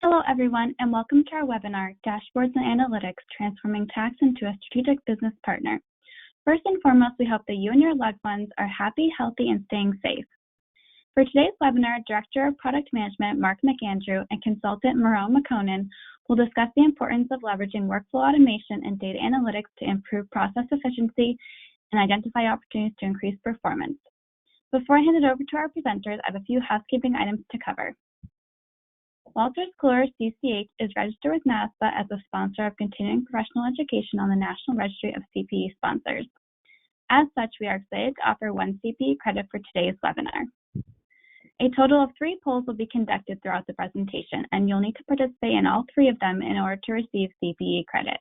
Hello, everyone, and welcome to our webinar, Dashboards and Analytics, Transforming Tax into a Strategic Business Partner. First and foremost, we hope that you and your loved ones are happy, healthy, and staying safe. For today's webinar, Director of Product Management, Mark McAndrew, and Consultant, Marone McConan, will discuss the importance of leveraging workflow automation and data analytics to improve process efficiency and identify opportunities to increase performance. Before I hand it over to our presenters, I have a few housekeeping items to cover. Wolters Kluwer CCH is registered with NASPA as a sponsor of continuing professional education on the National Registry of CPE sponsors. As such, we are excited to offer 1 CPE credit for today's webinar. A total of 3 polls will be conducted throughout the presentation, and you'll need to participate in all 3 of them in order to receive CPE credit.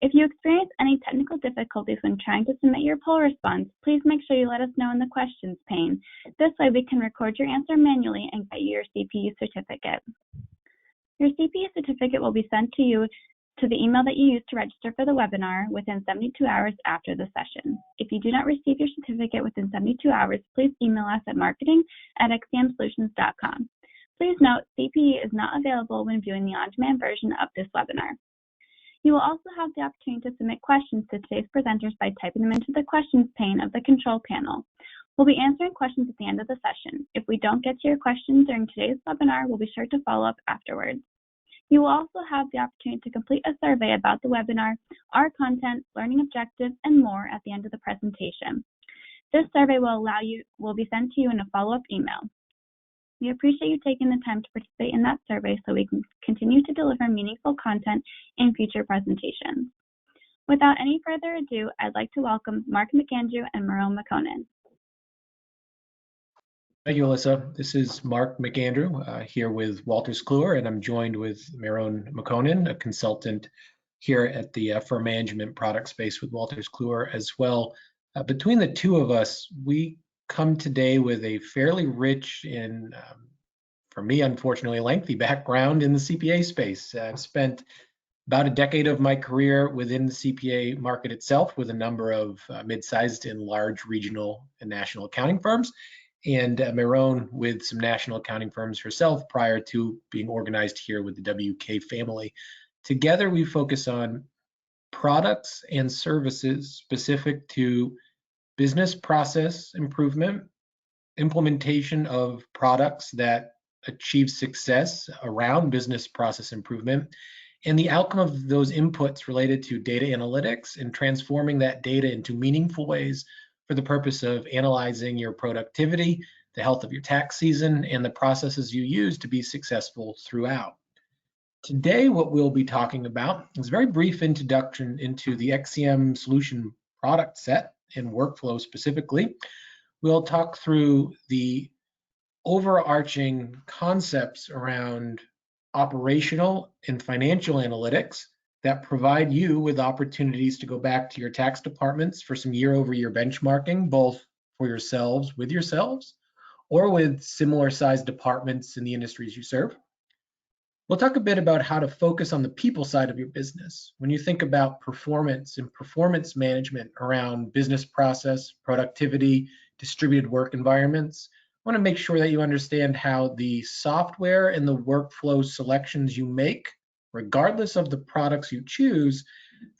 If you experience any technical difficulties when trying to submit your poll response, please make sure you let us know in the questions pane. This way we can record your answer manually and get you your CPE certificate. Your CPE certificate will be sent to you to the email that you used to register for the webinar within 72 hours after the session. If you do not receive your certificate within 72 hours, please email us at marketing@xcmsolutions.com. Please note, CPE is not available when viewing the on-demand version of this webinar. You will also have the opportunity to submit questions to today's presenters by typing them into the questions pane of the control panel. We'll be answering questions at the end of the session. If we don't get to your question during today's webinar, we'll be sure to follow up afterwards. You will also have the opportunity to complete a survey about the webinar, our content, learning objectives, and more at the end of the presentation. This survey will be sent to you in a follow-up email. We appreciate you taking the time to participate in that survey so we can continue to deliver meaningful content in future presentations. Without any further ado, I'd like to welcome Mark McAndrew and Marone McConan. Thank you, Alyssa. This is Mark McAndrew here with Wolters Kluwer, and I'm joined with Marone McConan, a consultant here at the firm management product space with Wolters Kluwer as well. Between the two of us, we come today with a fairly rich and, for me, unfortunately, lengthy background in the CPA space. I've spent about a decade of my career within the CPA market itself with a number of mid-sized and large regional and national accounting firms, and Marone with some national accounting firms herself prior to being organized here with the WK family. Together, we focus on products and services specific to business process improvement, implementation of products that achieve success around business process improvement, and the outcome of those inputs related to data analytics and transforming that data into meaningful ways for the purpose of analyzing your productivity, the health of your tax season, and the processes you use to be successful throughout. Today, what we'll be talking about is a very brief introduction into the XCM solution product set and workflow specifically. We'll talk through the overarching concepts around operational and financial analytics that provide you with opportunities to go back to your tax departments for some year-over-year benchmarking, both for yourselves, with yourselves, or with similar sized departments in the industries you serve. We'll talk a bit about how to focus on the people side of your business. When you think about performance and performance management around business process, productivity, distributed work environments, I want to make sure that you understand how the software and the workflow selections you make, regardless of the products you choose,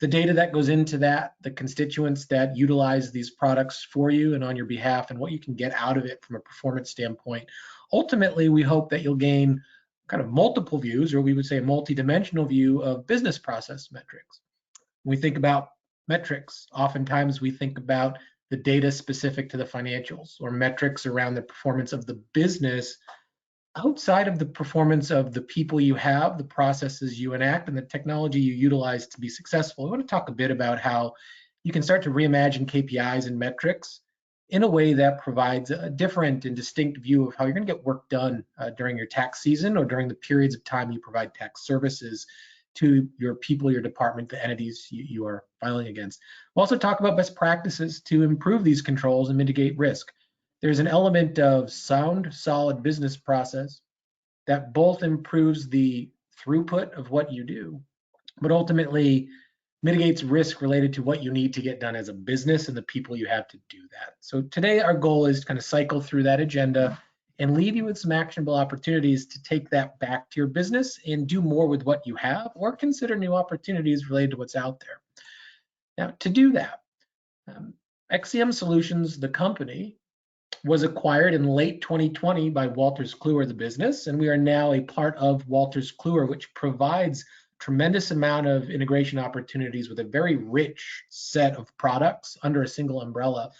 the data that goes into that, the constituents that utilize these products for you and on your behalf, and what you can get out of it from a performance standpoint. Ultimately, we hope that you'll gain kind of multiple views, or we would say a multi-dimensional view of business process metrics. When we think about metrics, oftentimes we think about the data specific to the financials or metrics around the performance of the business outside of the performance of the people you have, the processes you enact, and the technology you utilize to be successful. I want to talk a bit about how you can start to reimagine KPIs and metrics in a way that provides a different and distinct view of how you're going to get work done during your tax season or during the periods of time you provide tax services to your people, your department, the entities you are filing against. We'll also talk about best practices to improve these controls and mitigate risk. There's an element of sound, solid business process that both improves the throughput of what you do, but ultimately mitigates risk related to what you need to get done as a business and the people you have to do that. So today our goal is to kind of cycle through that agenda and leave you with some actionable opportunities to take that back to your business and do more with what you have, or consider new opportunities related to what's out there. Now, to do that, XCM Solutions, the company, was acquired in late 2020 by Wolters Kluwer, the business, and we are now a part of Wolters Kluwer, which provides tremendous amount of integration opportunities with a very rich set of products under a single umbrella.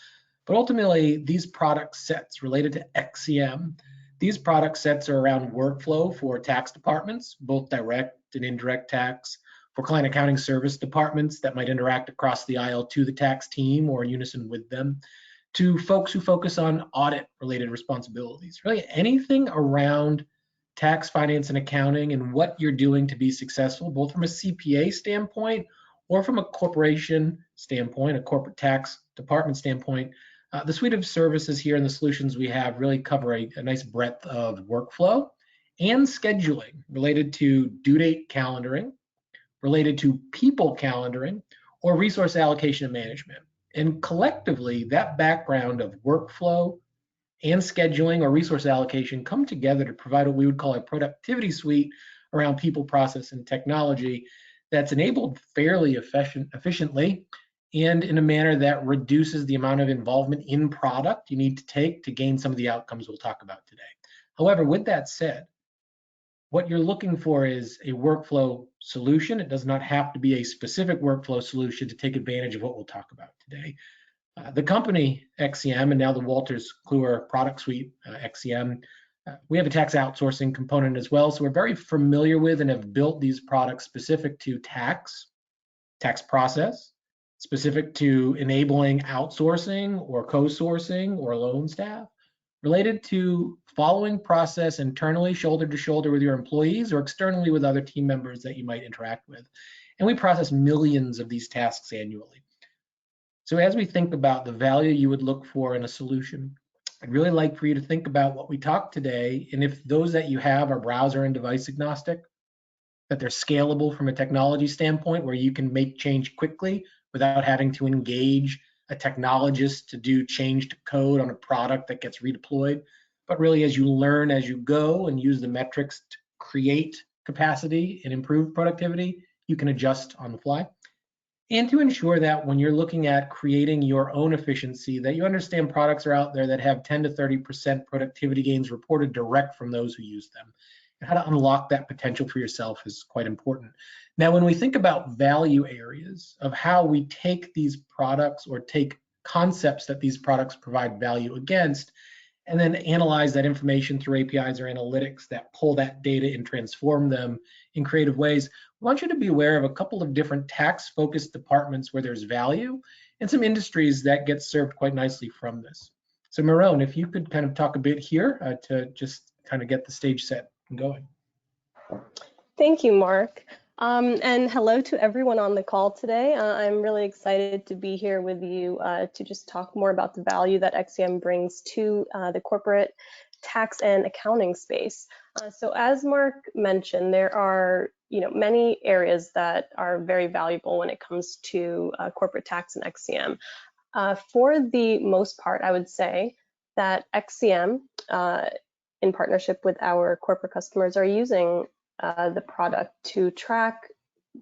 But ultimately, these product sets related to XCM, these product sets are around workflow for tax departments, both direct and indirect tax, for client accounting service departments that might interact across the aisle to the tax team or in unison with them, to folks who focus on audit-related responsibilities. Really anything around tax, finance, and accounting and what you're doing to be successful, both from a CPA standpoint or from a corporation standpoint, a corporate tax department standpoint. The suite of services here and the solutions we have really cover a nice breadth of workflow and scheduling related to due date calendaring, related to people calendaring, or resource allocation and management. And collectively, that background of workflow and scheduling or resource allocation come together to provide what we would call a productivity suite around people, process, and technology that's enabled fairly efficiently and in a manner that reduces the amount of involvement in product you need to take to gain some of the outcomes we'll talk about today. However, with that said, what you're looking for is a workflow solution. It does not have to be a specific workflow solution to take advantage of what we'll talk about today. The company XCM, and now the Wolters Kluwer product suite XCM, we have a tax outsourcing component as well. So we're very familiar with and have built these products specific to tax process, specific to enabling outsourcing or co-sourcing or loan staff, related to following process internally, shoulder to shoulder with your employees, or externally with other team members that you might interact with. And we process millions of these tasks annually. So as we think about the value you would look for in a solution, I'd really like for you to think about what we talked today, and if those that you have are browser and device agnostic, that they're scalable from a technology standpoint where you can make change quickly without having to engage a technologist to do changed code on a product that gets redeployed. But really, as you learn as you go and use the metrics to create capacity and improve productivity, you can adjust on the fly. And to ensure that when you're looking at creating your own efficiency, that you understand products are out there that have 10 to 30% productivity gains reported direct from those who use them. And how to unlock that potential for yourself is quite important. Now, when we think about value areas of how we take these products or take concepts that these products provide value against, and then analyze that information through APIs or analytics that pull that data and transform them in creative ways, we want you to be aware of a couple of different tax-focused departments where there's value and some industries that get served quite nicely from this. So Marone, if you could kind of talk a bit here to just kind of get the stage set and going. Thank you, Mark. And hello to everyone on the call today. I'm really excited to be here with you to just talk more about the value that XCM brings to the corporate tax and accounting space. So as Mark mentioned, there are many areas that are very valuable when it comes to corporate tax and XCM. For the most part, I would say that XCM, in partnership with our corporate customers, are using the product to track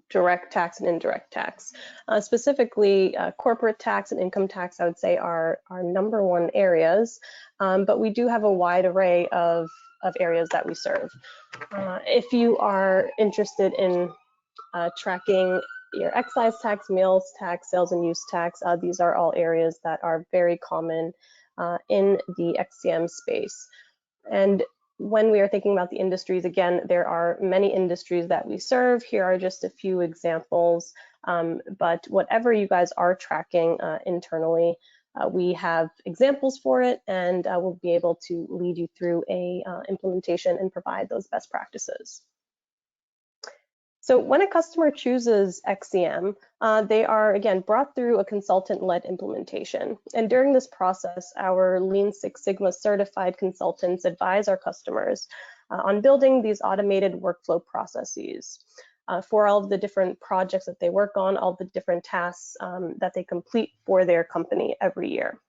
direct tax and indirect tax. Specifically, corporate tax and income tax, I would say, are our #1 areas, but we do have a wide array of areas that we serve. If you are interested in tracking your excise tax, meals tax, sales and use tax, these are all areas that are very common in the XCM space. And when we are thinking about the industries, again, there are many industries that we serve. Here are just a few examples, but whatever you guys are tracking internally, we have examples for it, and we'll be able to lead you through a implementation and provide those best practices. So when a customer chooses XCM, they are, again, brought through a consultant-led implementation. And during this process, our Lean Six Sigma certified consultants advise our customers on building these automated workflow processes for all of the different projects that they work on, all the different tasks that they complete for their company every year.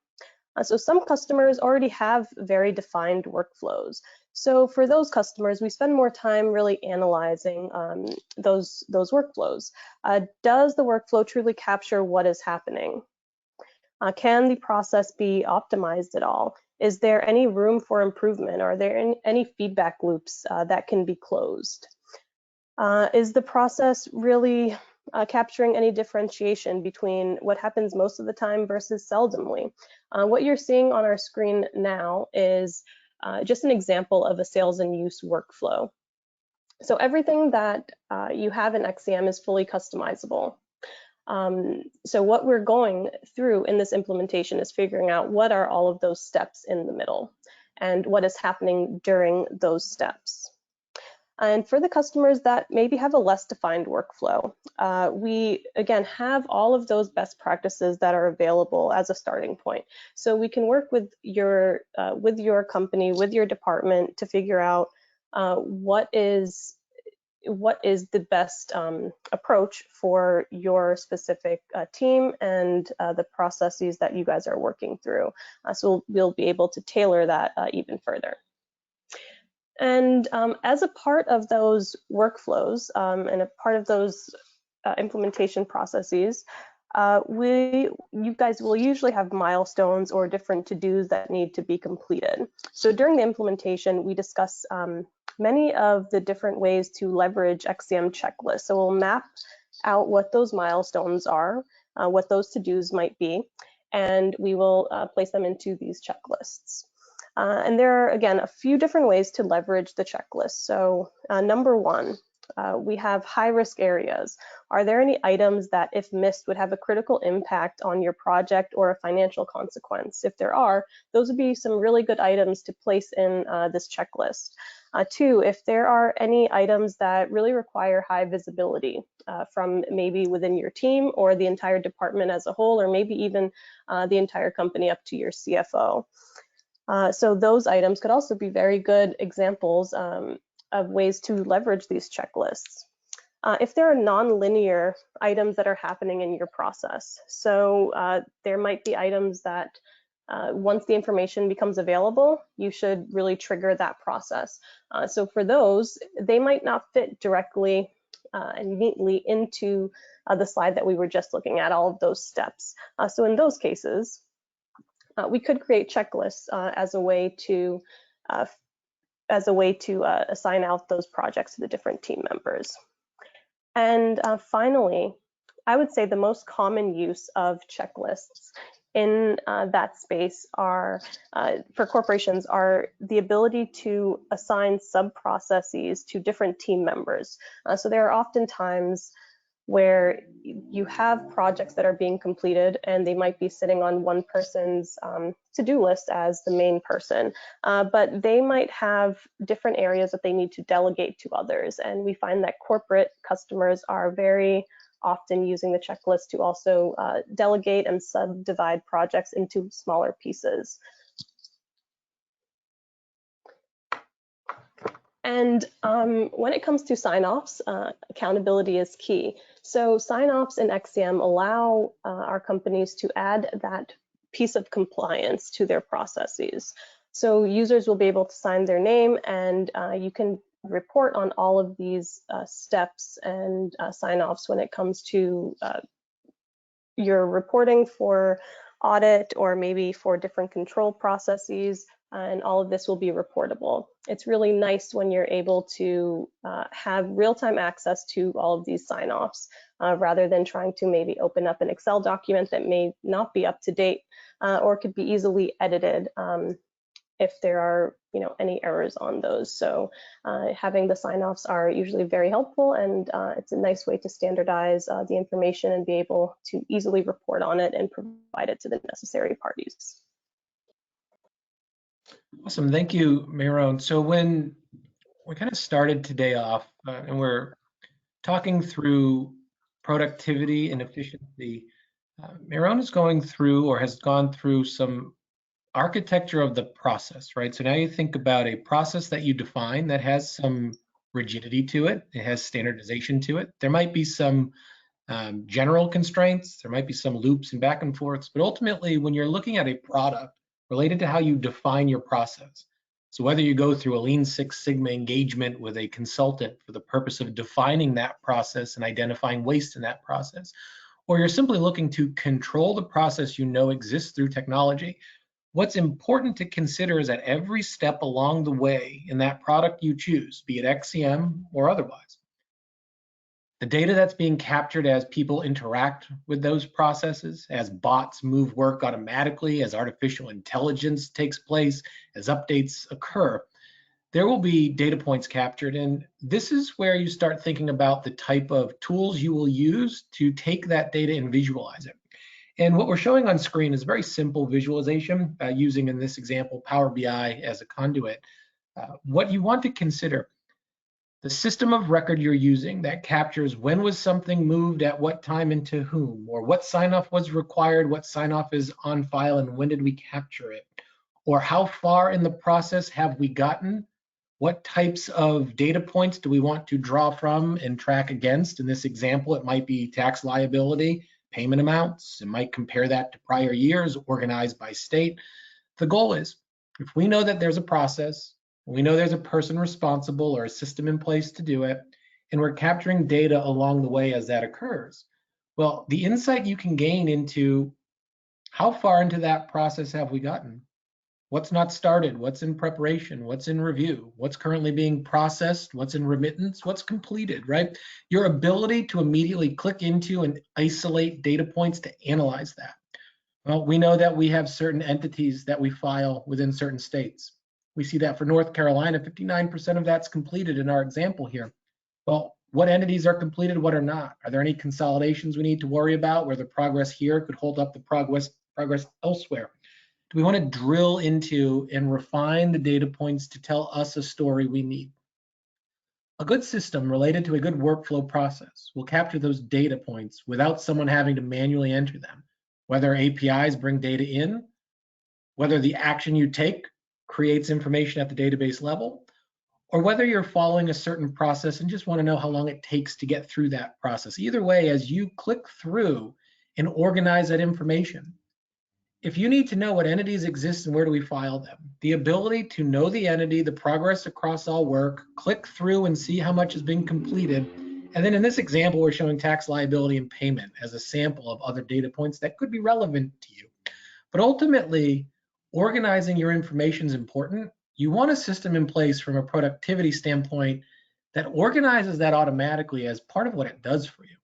So some customers already have very defined workflows. So for those customers, we spend more time really analyzing those workflows. Does the workflow truly capture what is happening? Can the process be optimized at all? Is there any room for improvement? Are there any feedback loops that can be closed? Is the process really capturing any differentiation between what happens most of the time versus seldomly? What you're seeing on our screen now is just an example of a sales and use workflow. So everything that you have in XCM is fully customizable. So what we're going through in this implementation is figuring out what are all of those steps in the middle and what is happening during those steps. And for the customers that maybe have a less defined workflow, we again have all of those best practices that are available as a starting point. So we can work with your company, with your department to figure out what is the best approach for your specific team and the processes that you guys are working through. So we'll be able to tailor that even further. And as a part of those workflows and a part of those implementation processes, you guys will usually have milestones or different to-dos that need to be completed. So during the implementation, we discuss many of the different ways to leverage XCM checklists. So we'll map out what those milestones are, what those to-dos might be, and we will place them into these checklists. And there are, again, a few different ways to leverage the checklist. So number one, we have high-risk areas. Are there any items that, if missed, would have a critical impact on your project or a financial consequence? If there are, those would be some really good items to place in this checklist. Two, if there are any items that really require high visibility from maybe within your team or the entire department as a whole, or maybe even the entire company up to your CFO. So those items could also be very good examples of ways to leverage these checklists. If there are non-linear items that are happening in your process, so there might be items that once the information becomes available, you should really trigger that process. So for those, they might not fit directly and neatly into the slide that we were just looking at, all of those steps. So in those cases, we could create checklists as a way to assign out those projects to the different team members. And finally, I would say the most common use of checklists in that space are, for corporations, are the ability to assign sub-processes to different team members. So there are often times where you have projects that are being completed and they might be sitting on one person's to-do list as the main person, but they might have different areas that they need to delegate to others. And we find that corporate customers are very often using the checklist to also delegate and subdivide projects into smaller pieces. And when it comes to sign-offs, accountability is key. So sign-offs in XCM allow our companies to add that piece of compliance to their processes. So users will be able to sign their name, and you can report on all of these steps and sign-offs when it comes to your reporting for audit or maybe for different control processes. And all of this will be reportable. It's really nice when you're able to have real-time access to all of these sign-offs rather than trying to maybe open up an Excel document that may not be up to date or could be easily edited if there are any errors on those. So having the sign-offs are usually very helpful, and it's a nice way to standardize the information and be able to easily report on it and provide it to the necessary parties. Awesome, thank you, Meron. So when we kind of started today off and we're talking through productivity and efficiency, Meron is going through or has gone through some architecture of the process, right? So now you think about a process that you define that has some rigidity to it. It has standardization to it. There might be some general constraints. There might be some loops and back and forths, but ultimately when you're looking at a product, related to how you define your process. So whether you go through a Lean Six Sigma engagement with a consultant for the purpose of defining that process and identifying waste in that process, or you're simply looking to control the process you know exists through technology, what's important to consider is that every step along the way in that product you choose, be it XCM or otherwise, the data that's being captured as people interact with those processes, as bots move work automatically, as artificial intelligence takes place, as updates occur, there will be data points captured. And this is where you start thinking about the type of tools you will use to take that data and visualize it. And what we're showing on screen is a very simple visualization using, in this example, Power BI as a conduit. What you want to consider: the system of record you're using that captures when was something moved at what time and to whom, or what sign-off was required, what sign-off is on file, and when did we capture it, or how far in the process have we gotten, what types of data points do we want to draw from and track against. In this example, it might be tax liability, payment amounts, it might compare that to prior years, organized by state. The goal is, if we know that there's a process, we know there's a person responsible or a system in place to do it, and we're capturing data along the way as that occurs, well, the insight you can gain into how far into that process have we gotten, what's not started, what's in preparation, what's in review, what's currently being processed, what's in remittance, what's completed, right? Your ability to immediately click into and isolate data points to analyze that. Well, we know that we have certain entities that we file within certain states. We see that for North Carolina, 59% of that's completed in our example here. Well, what entities are completed, what are not? Are there any consolidations we need to worry about where the progress here could hold up the progress elsewhere? Do we want to drill into and refine the data points to tell us a story we need? A good system related to a good workflow process will capture those data points without someone having to manually enter them, whether APIs bring data in, whether the action you take creates information at the database level, or whether you're following a certain process and just want to know how long it takes to get through that process. Either way, as you click through and organize that information, if you need to know what entities exist and where do we file them, the ability to know the entity, the progress across all work, click through and see how much has been completed. And then in this example, we're showing tax liability and payment as a sample of other data points that could be relevant to you. But ultimately, organizing your information is important. You want a system in place from a productivity standpoint that organizes that automatically as part of what it does for you.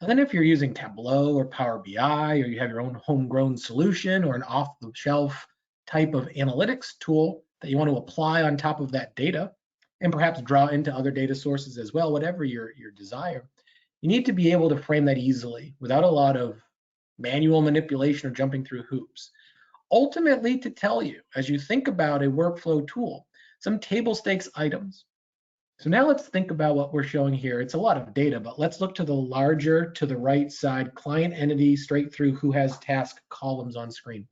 And then if you're using Tableau or Power BI, or you have your own homegrown solution or an off-the-shelf type of analytics tool that you want to apply on top of that data, and perhaps draw into other data sources as well, whatever your desire, you need to be able to frame that easily without a lot of manual manipulation or jumping through hoops. Ultimately, to tell you, as you think about a workflow tool, some table stakes items. So now let's think about what we're showing here. It's a lot of data, but let's look to the larger, to the right side, client entity straight through who has task columns on screen.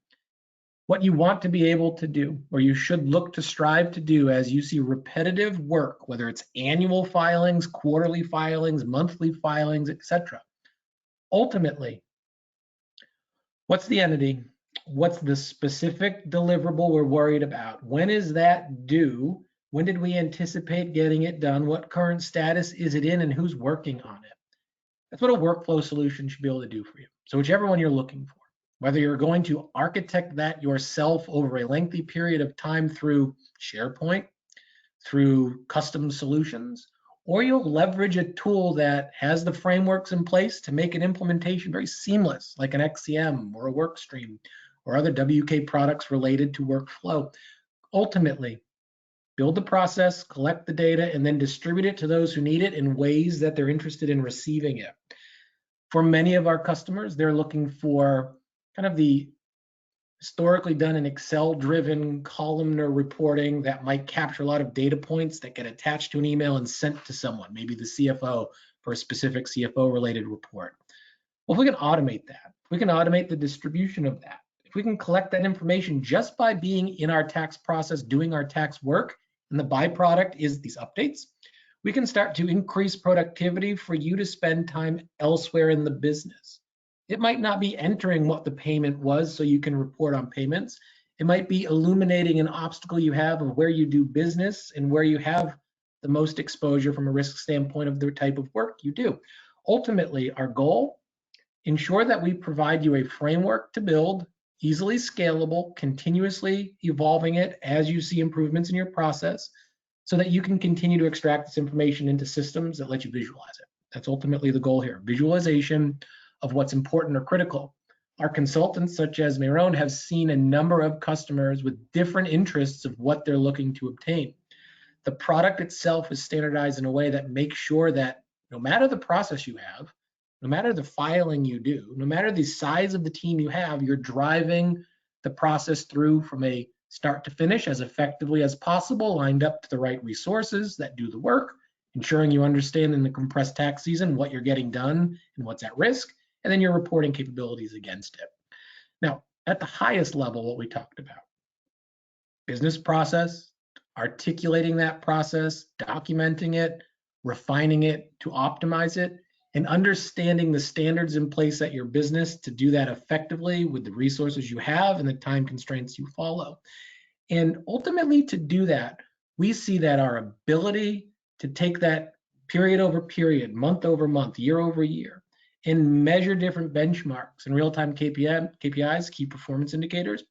What you want to be able to do, or you should look to strive to do as you see repetitive work, whether it's annual filings, quarterly filings, monthly filings, etc. Ultimately, what's the entity? What's the specific deliverable we're worried about? When is that due? When did we anticipate getting it done? What current status is it in and who's working on it? That's what a workflow solution should be able to do for you. So whichever one you're looking for, whether you're going to architect that yourself over a lengthy period of time through SharePoint, through custom solutions, or you'll leverage a tool that has the frameworks in place to make an implementation very seamless, like an XCM or a workstream or other WK products related to workflow. Ultimately, build the process, collect the data, and then distribute it to those who need it in ways that they're interested in receiving it. For many of our customers, they're looking for kind of the historically done in Excel-driven columnar reporting that might capture a lot of data points that get attached to an email and sent to someone, maybe the CFO for a specific CFO-related report. Well, if we can automate that, if we can automate the distribution of that, if we can collect that information just by being in our tax process, doing our tax work, and the byproduct is these updates, we can start to increase productivity for you to spend time elsewhere in the business. It might not be entering what the payment was so you can report on payments. It might be illuminating an obstacle you have of where you do business and where you have the most exposure from a risk standpoint of the type of work you do. Ultimately, our goal, ensure that we provide you a framework to build, easily scalable, continuously evolving it as you see improvements in your process, so that you can continue to extract this information into systems that let you visualize it. That's ultimately the goal here, visualization of what's important or critical. Our consultants, such as Meron, have seen a number of customers with different interests of what they're looking to obtain. The product itself is standardized in a way that makes sure that no matter the process you have, no matter the filing you do, no matter the size of the team you have, you're driving the process through from a start to finish as effectively as possible, lined up to the right resources that do the work, ensuring you understand in the compressed tax season what you're getting done and what's at risk, and then your reporting capabilities against it. Now, at the highest level, what we talked about, business process, articulating that process, documenting it, refining it to optimize it, and understanding the standards in place at your business to do that effectively with the resources you have and the time constraints you follow. And ultimately, to do that, we see that our ability to take that period over period, month over month, year over year, and measure different benchmarks and real-time KPIs, key performance indicators,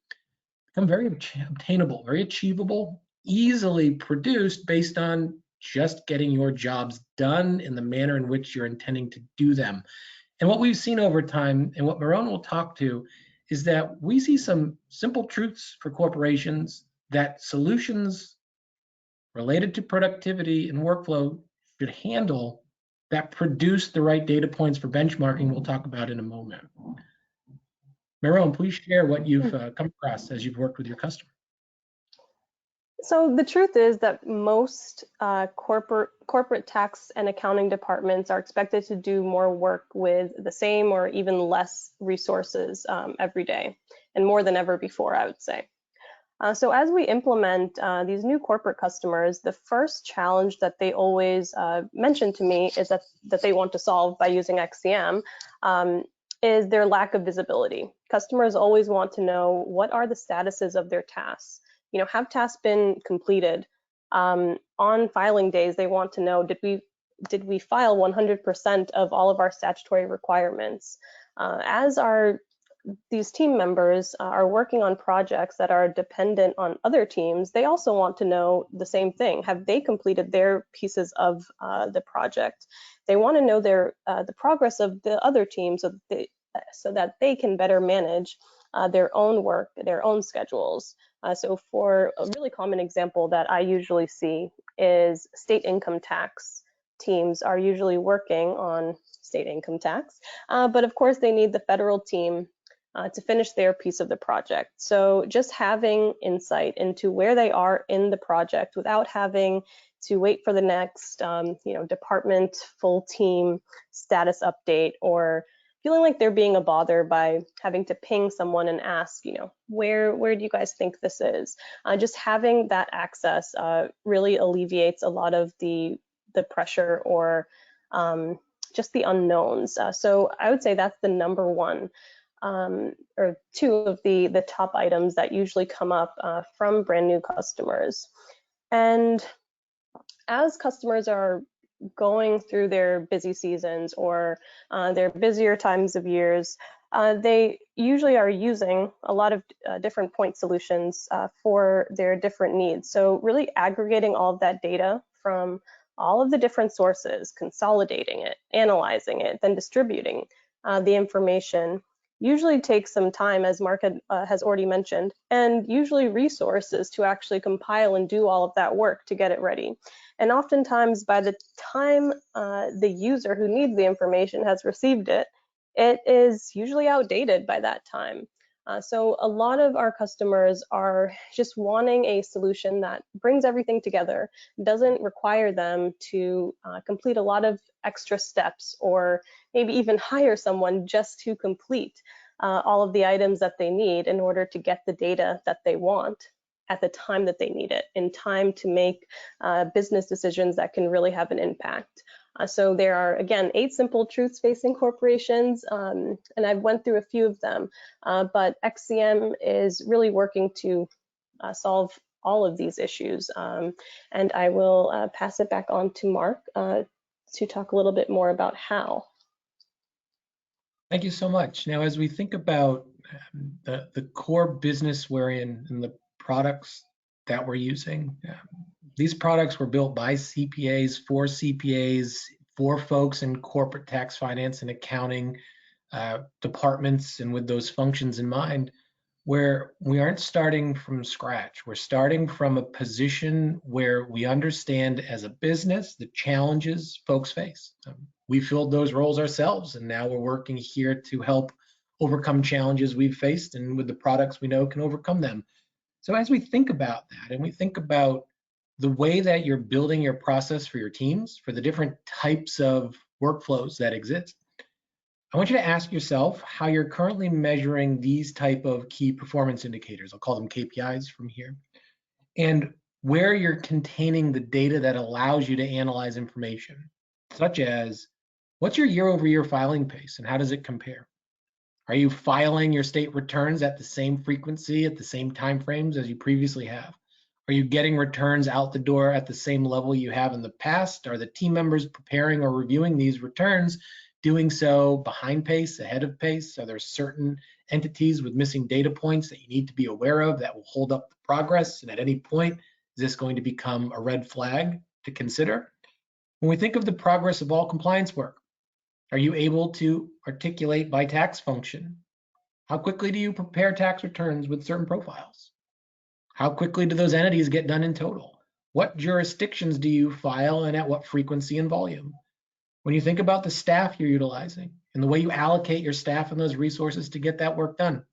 become very obtainable, very achievable, easily produced based on just getting your jobs done in the manner in which you're intending to do them. And what we've seen over time, and what Meron will talk to, is that we see some simple truths for corporations that solutions related to productivity and workflow should handle that produce the right data points for benchmarking we'll talk about in a moment. Meron, please share what you've come across as you've worked with your customer. So the truth is that most corporate tax and accounting departments are expected to do more work with the same or even less resources every day, and more than ever before, I would say. So as we implement these new corporate customers, the first challenge that they always mention to me is that they want to solve by using XCM is their lack of visibility. Customers always want to know what are the statuses of their tasks. You know, have tasks been completed? On filing days, they want to know, did we file 100% of all of our statutory requirements? As these team members are working on projects that are dependent on other teams, they also want to know the same thing. Have they completed their pieces of the project? They want to know the progress of the other teams so that they can better manage their own work, their own schedules. So for a really common example that I usually see is state income tax teams are usually working on state income tax, but of course they need the federal team to finish their piece of the project. So just having insight into where they are in the project without having to wait for the next department full team status update, or feeling like they're being a bother by having to ping someone and ask, where do you guys think this is? Just having that access really alleviates a lot of the pressure or just the unknowns. So I would say that's the number one or two of the top items that usually come up from brand new customers. And as customers are going through their busy seasons or their busier times of years, they usually are using a lot of different point solutions for their different needs. So really aggregating all of that data from all of the different sources, consolidating it, analyzing it, then distributing the information usually takes some time, as Mark has already mentioned, and usually resources to actually compile and do all of that work to get it ready. And oftentimes by the time the user who needs the information has received it, it is usually outdated by that time. So a lot of our customers are just wanting a solution that brings everything together, doesn't require them to complete a lot of extra steps, or maybe even hire someone just to complete all of the items that they need in order to get the data that they want at the time that they need it, in time to make business decisions that can really have an impact. So there are, again, 8 simple truths facing corporations, and I've went through a few of them, but XCM is really working to solve all of these issues. And I will pass it back on to Mark to talk a little bit more about how. Thank you so much. Now, as we think about the core business we're in and the products that we're using, these products were built by CPAs, for folks in corporate tax, finance, and accounting departments, and with those functions in mind, where we aren't starting from scratch. We're starting from a position where we understand as a business the challenges folks face. We filled those roles ourselves, and now we're working here to help overcome challenges we've faced, and with the products we know can overcome them. So as we think about that, and we think about the way that you're building your process for your teams, for the different types of workflows that exist, I want you to ask yourself how you're currently measuring these type of key performance indicators. I'll call them KPIs from here. And where you're containing the data that allows you to analyze information, such as what's your year-over-year filing pace and how does it compare? Are you filing your state returns at the same frequency, at the same timeframes as you previously have? Are you getting returns out the door at the same level you have in the past? Are the team members preparing or reviewing these returns doing so behind pace, ahead of pace? Are there certain entities with missing data points that you need to be aware of that will hold up the progress? And at any point, is this going to become a red flag to consider? When we think of the progress of all compliance work, are you able to articulate by tax function? How quickly do you prepare tax returns with certain profiles? How quickly do those entities get done in total? What jurisdictions do you file and at what frequency and volume? When you think about the staff you're utilizing and the way you allocate your staff and those resources to get that work done,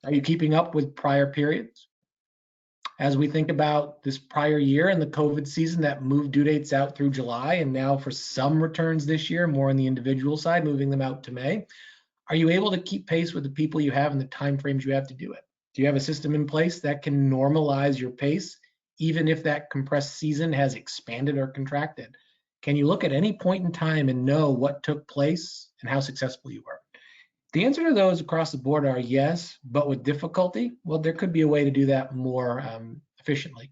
are you keeping up with prior periods? As we think about this prior year and the COVID season that moved due dates out through July, and now for some returns this year, more on the individual side, moving them out to May, are you able to keep pace with the people you have and the timeframes you have to do it? Do you have a system in place that can normalize your pace, even if that compressed season has expanded or contracted? Can you look at any point in time and know what took place and how successful you were? The answer to those across the board are yes, but with difficulty, well, there could be a way to do that more efficiently.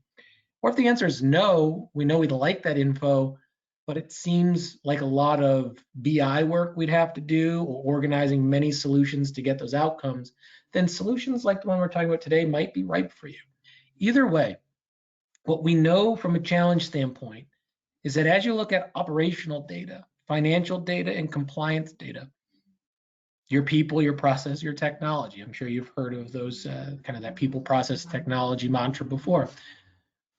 Or if the answer is no, we know we'd like that info, but it seems like a lot of BI work we'd have to do, or organizing many solutions to get those outcomes, then solutions like the one we're talking about today might be ripe for you. Either way, what we know from a challenge standpoint is that as you look at operational data, financial data, and compliance data, your people, your process, your technology. I'm sure you've heard of those kind of that people, process, technology mantra before.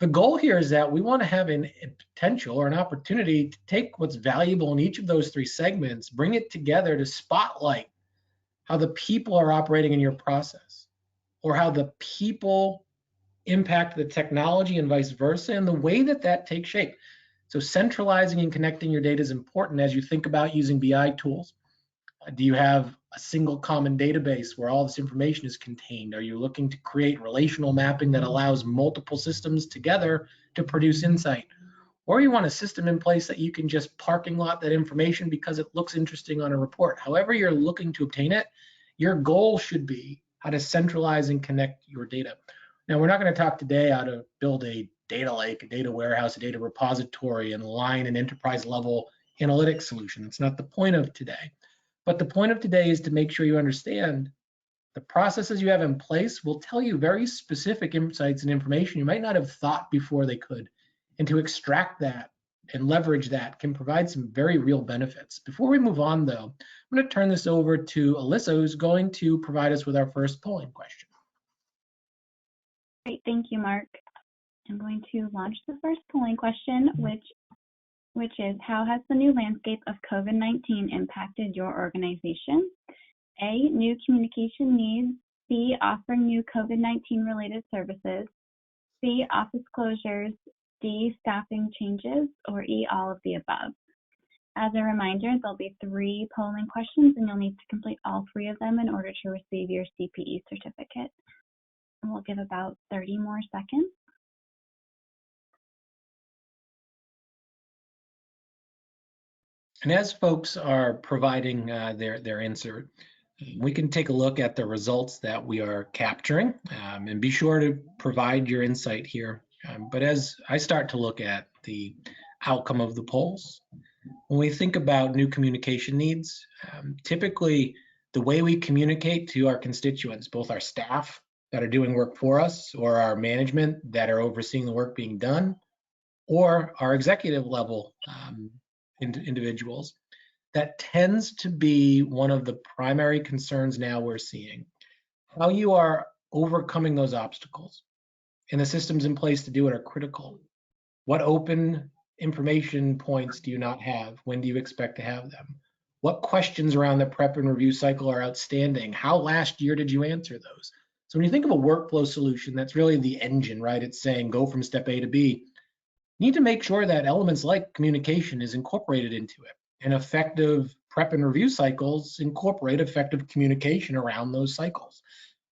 The goal here is that we want to have a potential or an opportunity to take what's valuable in each of those 3 segments, bring it together to spotlight how the people are operating in your process, or how the people impact the technology and vice versa, and the way that that takes shape. So centralizing and connecting your data is important as you think about using BI tools. Do you have a single common database where all this information is contained? Are you looking to create relational mapping that allows multiple systems together to produce insight? Or you want a system in place that you can just parking lot that information because it looks interesting on a report. However you're looking to obtain it, your goal should be how to centralize and connect your data. Now, we're not going to talk today how to build a data lake, a data warehouse, a data repository, and line an enterprise level analytics solution. It's not the point of today. But the point of today is to make sure you understand the processes you have in place will tell you very specific insights and information you might not have thought before they could. And to extract that and leverage that can provide some very real benefits. Before we move on, though, I'm going to turn this over to Alyssa, who's going to provide us with our first polling question. Great, thank you, Mark. I'm going to launch the first polling question, which is, how has the new landscape of COVID-19 impacted your organization? A, new communication needs. B, offering new COVID-19 related services. C, office closures. D, staffing changes. Or E, all of the above. As a reminder, there'll be 3 polling questions and you'll need to complete all 3 of them in order to receive your CPE certificate. And we'll give about 30 more seconds. And as folks are providing their insert, we can take a look at the results that we are capturing, and be sure to provide your insight here. But as I start to look at the outcome of the polls, when we think about new communication needs, typically the way we communicate to our constituents, both our staff that are doing work for us or our management that are overseeing the work being done, or our executive level individuals, that tends to be one of the primary concerns now we're seeing. How you are overcoming those obstacles and the systems in place to do it are critical. What open information points do you not have? When do you expect to have them? What questions around the prep and review cycle are outstanding? How last year did you answer those? So when you think of a workflow solution, that's really the engine, right? It's saying go from step A to B. You need to make sure that elements like communication is incorporated into it. And effective prep and review cycles incorporate effective communication around those cycles.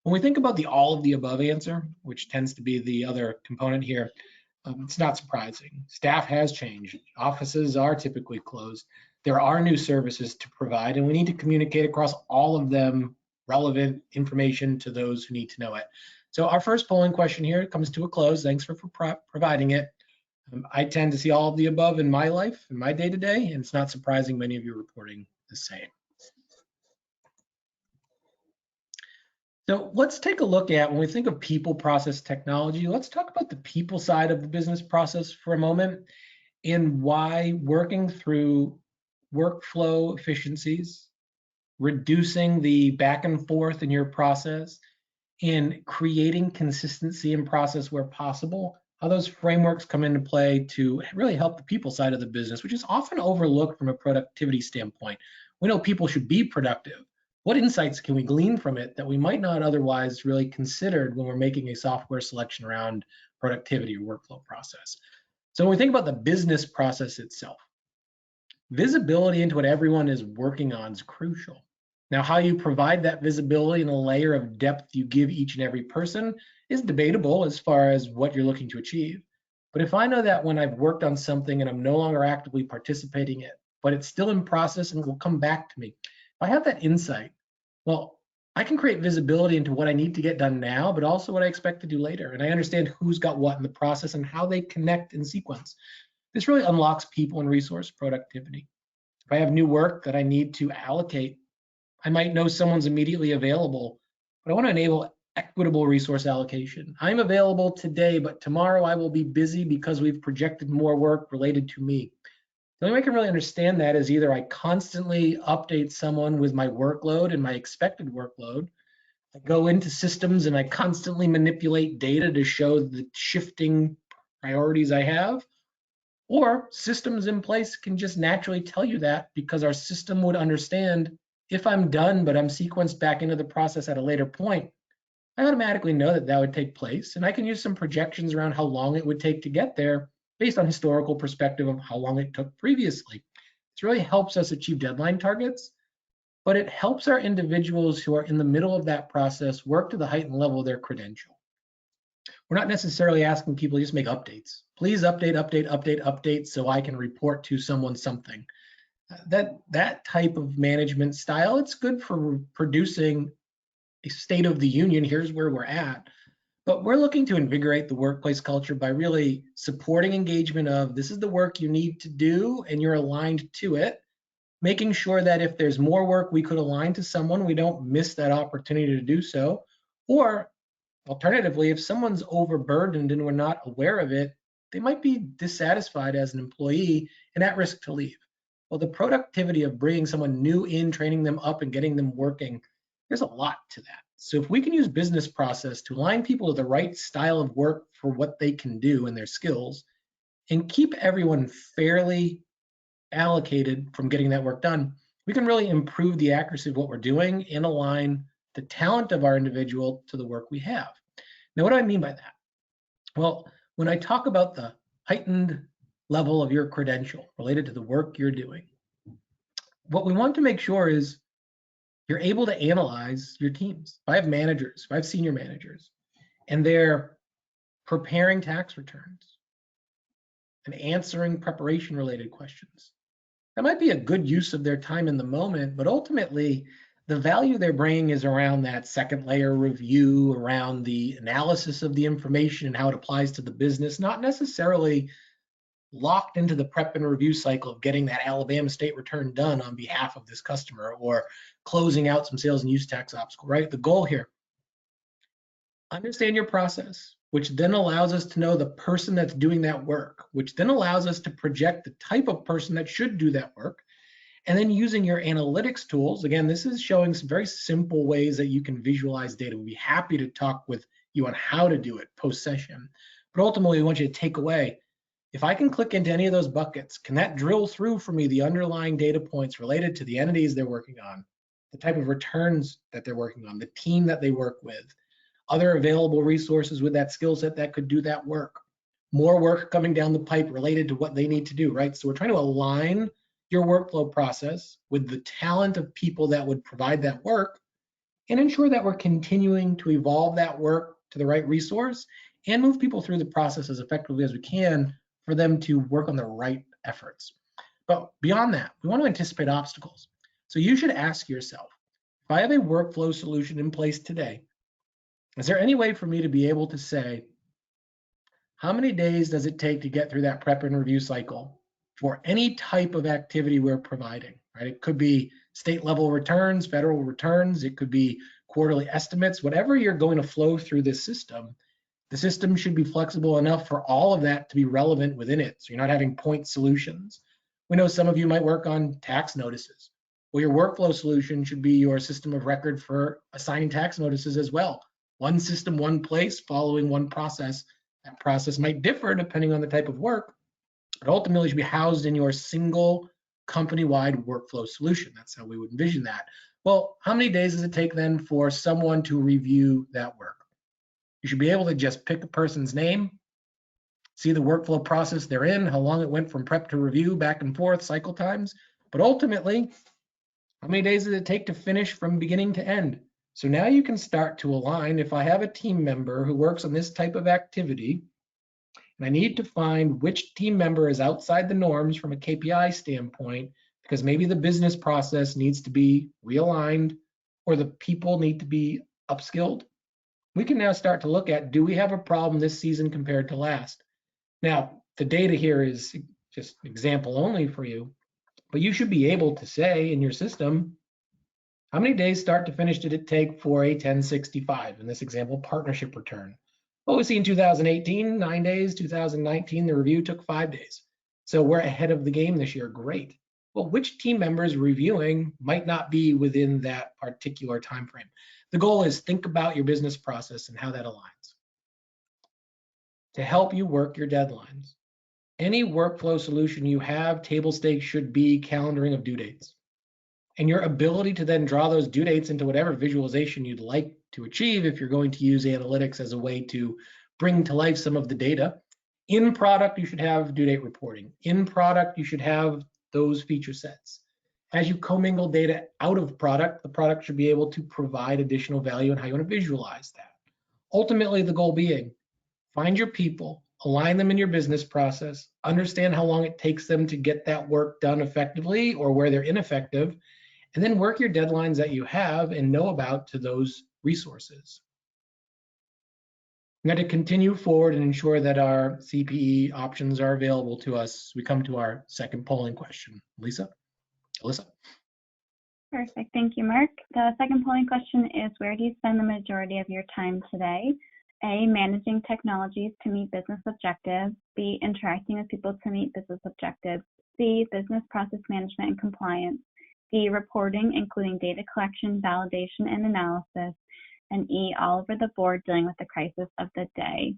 When we think about the all of the above answer, which tends to be the other component here, it's not surprising. Staff has changed. Offices are typically closed. There are new services to provide, and we need to communicate across all of them relevant information to those who need to know it. So our first polling question here comes to a close. Thanks for providing it. I tend to see all of the above in my life, in my day-to-day, and it's not surprising many of you are reporting the same. So let's take a look at, when we think of people, process, technology, let's talk about the people side of the business process for a moment and why working through workflow efficiencies, reducing the back and forth in your process, and creating consistency in process where possible, how those frameworks come into play to really help the people side of the business, which is often overlooked from a productivity standpoint. We know people should be productive. What insights can we glean from it that we might not otherwise really considered when we're making a software selection around productivity or workflow process? So when we think about the business process itself, visibility into what everyone is working on is crucial. Now, how you provide that visibility and the layer of depth you give each and every person is debatable as far as what you're looking to achieve. But if I know that when I've worked on something and I'm no longer actively participating in it, but it's still in process and will come back to me, if I have that insight, well, I can create visibility into what I need to get done now, but also what I expect to do later. And I understand who's got what in the process and how they connect in sequence. This really unlocks people and resource productivity. If I have new work that I need to allocate, I might know someone's immediately available, but I want to enable equitable resource allocation. I'm available today, but tomorrow I will be busy because we've projected more work related to me. The only way I can really understand that is either I constantly update someone with my workload and my expected workload. I go into systems and I constantly manipulate data to show the shifting priorities I have. Or systems in place can just naturally tell you that because our system would understand if I'm done, but I'm sequenced back into the process at a later point, I automatically know that that would take place. And I can use some projections around how long it would take to get there based on historical perspective of how long it took previously. This really helps us achieve deadline targets, but it helps our individuals who are in the middle of that process work to the heightened level of their credential. We're not necessarily asking people to just make updates. Please update so I can report to someone something. That type of management style, it's good for producing a state of the union. Here's where we're at. But we're looking to invigorate the workplace culture by really supporting engagement of this is the work you need to do and you're aligned to it, making sure that if there's more work we could align to someone, we don't miss that opportunity to do so. Or alternatively, if someone's overburdened and we're not aware of it, they might be dissatisfied as an employee and at risk to leave. Well, the productivity of bringing someone new in, training them up and getting them working, there's a lot to that. So if we can use business process to align people to the right style of work for what they can do and their skills, and keep everyone fairly allocated from getting that work done, we can really improve the accuracy of what we're doing and align the talent of our individual to the work we have. Now, what do I mean by that? Well, when I talk about the heightened level of your credential related to the work you're doing, what we want to make sure is you're able to analyze your teams. If I have managers, if I have senior managers, and they're preparing tax returns and answering preparation related questions, That might be a good use of their time in the moment, but ultimately, the value they're bringing is around that second layer review, around the analysis of the information and how it applies to the business, not necessarily locked into the prep and review cycle of getting that Alabama state return done on behalf of this customer or closing out some sales and use tax obstacle, right? The goal here, understand your process, which then allows us to know the person that's doing that work, which then allows us to project the type of person that should do that work. And then using your analytics tools, again, this is showing some very simple ways that you can visualize data. We'd be happy to talk with you on how to do it post-session. But ultimately, we want you to take away, if I can click into any of those buckets, can that drill through for me the underlying data points related to the entities they're working on, the type of returns that they're working on, the team that they work with, other available resources with that skill set that could do that work, more work coming down the pipe related to what they need to do, right? So we're trying to align your workflow process with the talent of people that would provide that work and ensure that we're continuing to evolve that work to the right resource and move people through the process as effectively as we can for them to work on the right efforts. But beyond that, we want to anticipate obstacles. So you should ask yourself, if I have a workflow solution in place today, is there any way for me to be able to say, how many days does it take to get through that prep and review cycle for any type of activity we're providing, right? It could be state level returns, federal returns, it could be quarterly estimates, whatever you're going to flow through this system, the system should be flexible enough for all of that to be relevant within it. So you're not having point solutions. We know some of you might work on tax notices. Well, your workflow solution should be your system of record for assigning tax notices as well. One system, one place, following one process. That process might differ depending on the type of work, but ultimately should be housed in your single company-wide workflow solution. That's how we would envision that. Well, how many days does it take then for someone to review that work? You should be able to just pick a person's name, see the workflow process they're in, how long it went from prep to review, back and forth, cycle times, but ultimately, how many days does it take to finish from beginning to end? So now you can start to align. If I have a team member who works on this type of activity, and I need to find which team member is outside the norms from a KPI standpoint, because maybe the business process needs to be realigned or the people need to be upskilled, we can now start to look at, do we have a problem this season compared to last? Now, the data here is just example only for you, but you should be able to say in your system, how many days start to finish did it take for a 1065, in this example, partnership return? What we see in 2018, 9 days, 2019, the review took 5 days. So we're ahead of the game this year, great. Well, which team members reviewing might not be within that particular time frame? The goal is think about your business process and how that aligns to help you work your deadlines. Any workflow solution you have, table stakes should be calendaring of due dates. And your ability to then draw those due dates into whatever visualization you'd like to achieve, if you're going to use analytics as a way to bring to life some of the data. In product, you should have due date reporting. In product, you should have those feature sets. As you commingle data out of product, the product should be able to provide additional value in how you want to visualize that. Ultimately, the goal being, find your people, align them in your business process, understand how long it takes them to get that work done effectively or where they're ineffective, and then work your deadlines that you have and know about to those resources. Now, to continue forward and ensure that our CPE options are available to us, we come to our second polling question. Alyssa? Perfect. Thank you, Mark. The second polling question is, where do you spend the majority of your time today? A, managing technologies to meet business objectives. B, interacting with people to meet business objectives. C, business process management and compliance. D, reporting, including data collection, validation, and analysis. And E, all over the board, dealing with the crisis of the day.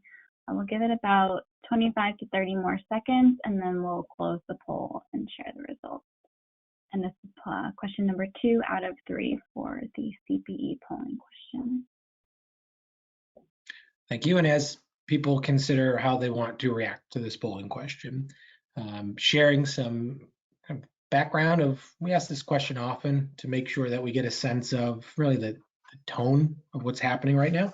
We'll give it about 25 to 30 more seconds, and then we'll close the poll and share the results. And this is question number 2 out of 3 for the CPE polling question. Thank you. And as people consider how they want to react to this polling question, sharing some kind of background of, we ask this question often to make sure that we get a sense of really the tone of what's happening right now.